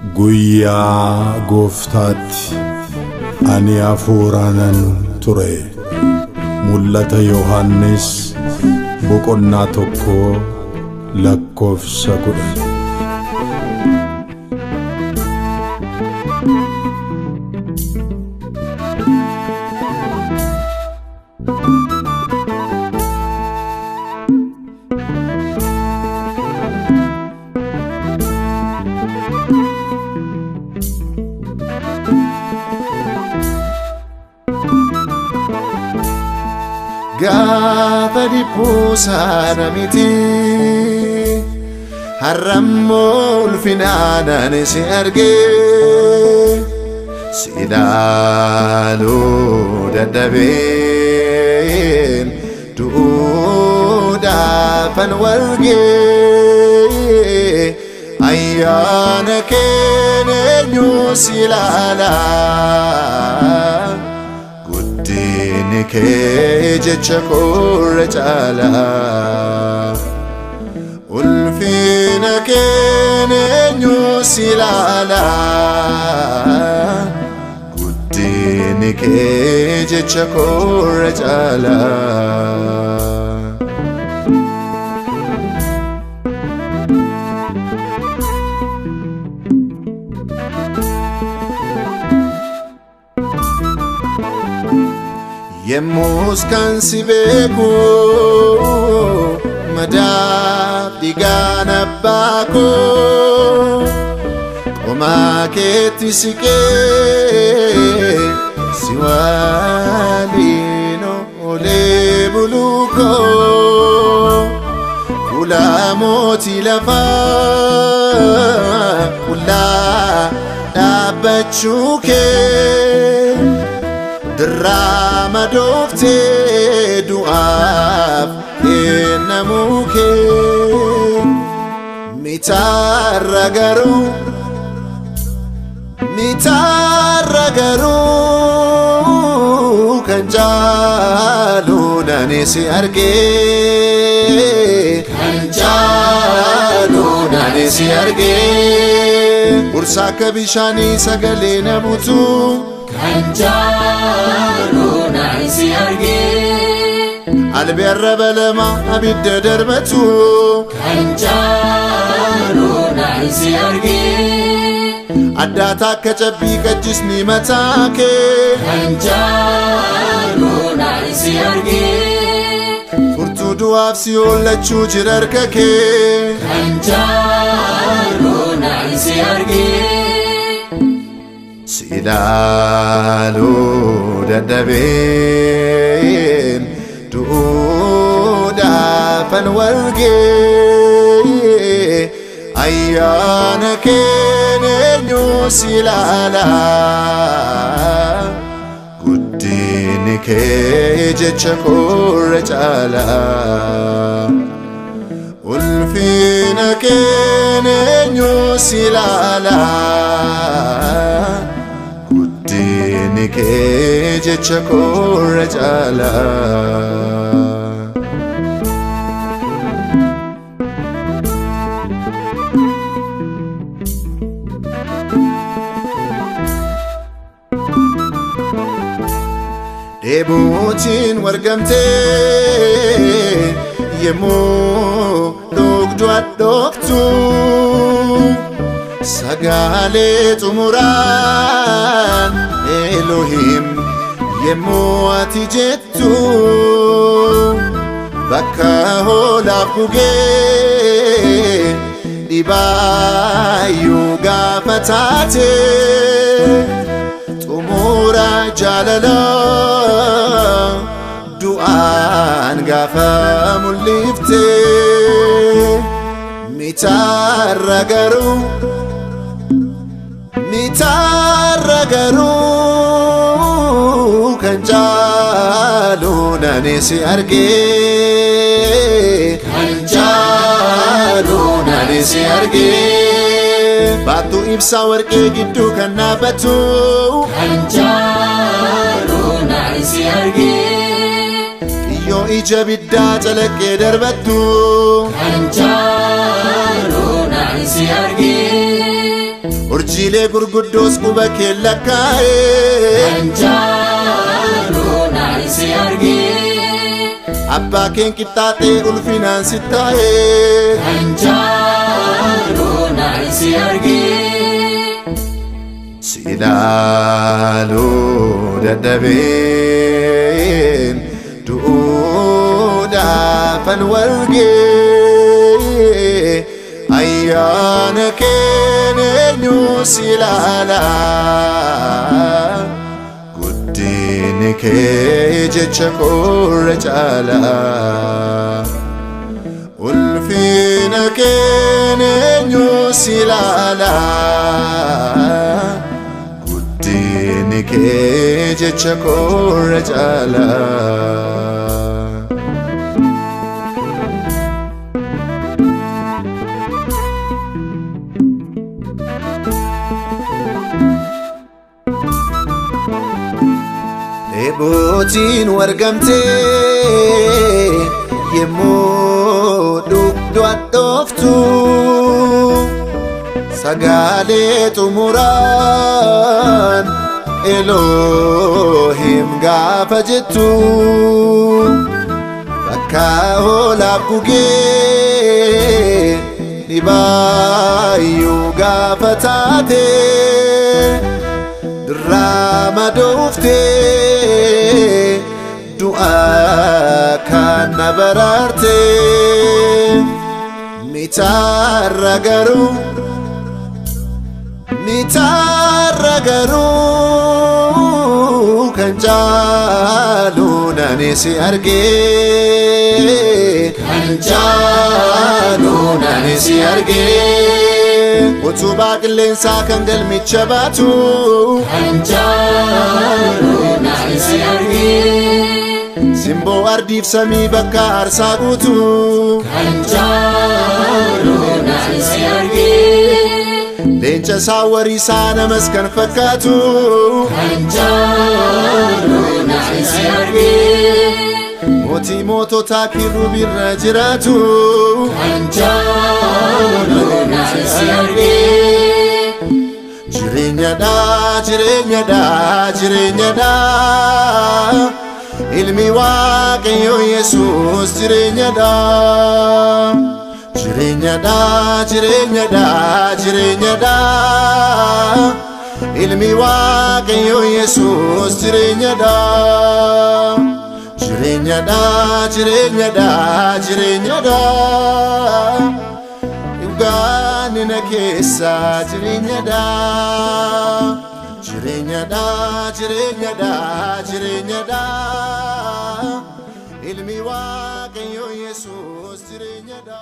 Guyyaa gooftaatti ani hafuuraanan ture. Mul'ata Yohannis boqonnaa 1:10. Gaafa dhiphuusaana miti har'ammoo ulfinaan si argee si ilaaluu dadhabeen du'uudhaafan walgee ayyaana keen eenyu si ilaalaa guddinni kee jecha koorra caalaa ulfina keen eenyu si ilaalaa guddinni kee jecha koorra caalaa. Yemmus kan si beeku madaaf dhiigaan abbaa koo qomaa keetti siqee si waliin olee buluu koo fuula mootii lafaa qullaa dhaabbachuu kee Dirama dofte du'aaf kennamuu kee mitarra garuu kan jaaluudhaan si argee Ursaa akka bishaanii sagalee namuutu Kanjaaluudhaan si argee Albi arraba lama abidda darbatu Kanjaaluudhaan si argee Addaata akka cabbii qajjisni mataa kee Kanjaaluudhaan si argee Furtuu du'aaf si oolchuu jira harka kee Kanjaaluudhaan si argee Si ilaaluu dadhabeen du'uudhaafan walgee ayyaana keen eenyu si ilaalaa guddinni kee jecha koorra caalaa ulfina keen eenyu si ilaalaa guddinni kee jecha koorra caalaa. Deebuutiin wargamtee yemmuu dhugdu addoogtu Sagalee xumuraan Elohim yemmuu ati jettu bakka hoolaaf gugee dhibaayyuu gaafa taate xumura jaalalaa du'aan gaafa mul'ifte mitarra garuu kan jaaluudhaan si argee baattuu ibsaa warqee gidduu kan dhaabbatu Kanjaaluudhaan si argee Iyyoo ija biddaa calaqqee darbattu Kanjaaluudhaan si argee urjiilee gurguddoos quba kee lakkaa'e Anjaalunaan si argee abbaa keen qixxaaxee ulfinaan si taa'e Anjaalunaan si argee si ilaaluu dadhabeen du'uudhaafan walgee ayyaana keen eenyu si ilaalaa guddinni kee jecha koorra caalaa ulfina keen eenyu si ilaalaa guddinni kee jecha koorra caalaa Eebootiin wargamtee yemmuu dhugdu addooftu sagaalee xumuraan Elohim gaafa jettu bakka hoolaaf gugee dhibaayyuu gaafa taate Dirama dooftee du'aa kana baraarte mitaarra garuu kan caaluun ani si argee kan caaluun ani si argee utubaa qilleensaa kan galmicha baatu kan caaluun ani si argee simboo ardiif samii bakka aarsaa guutu kan caaluun ani si argee leenca saawwariisaa namas kan fakkaatu kan caaluun ani si argee mootii moototaa kiruubirra jiraatu kan caaluun ani si argee jireenyadha ilmi waaqayyo Yesuus jireenyadha ilmi waaqayyo Yesuus jireenyadha dhugaanina keessa jireenyadha ilmi waaqayyo Yesuus jireenyadha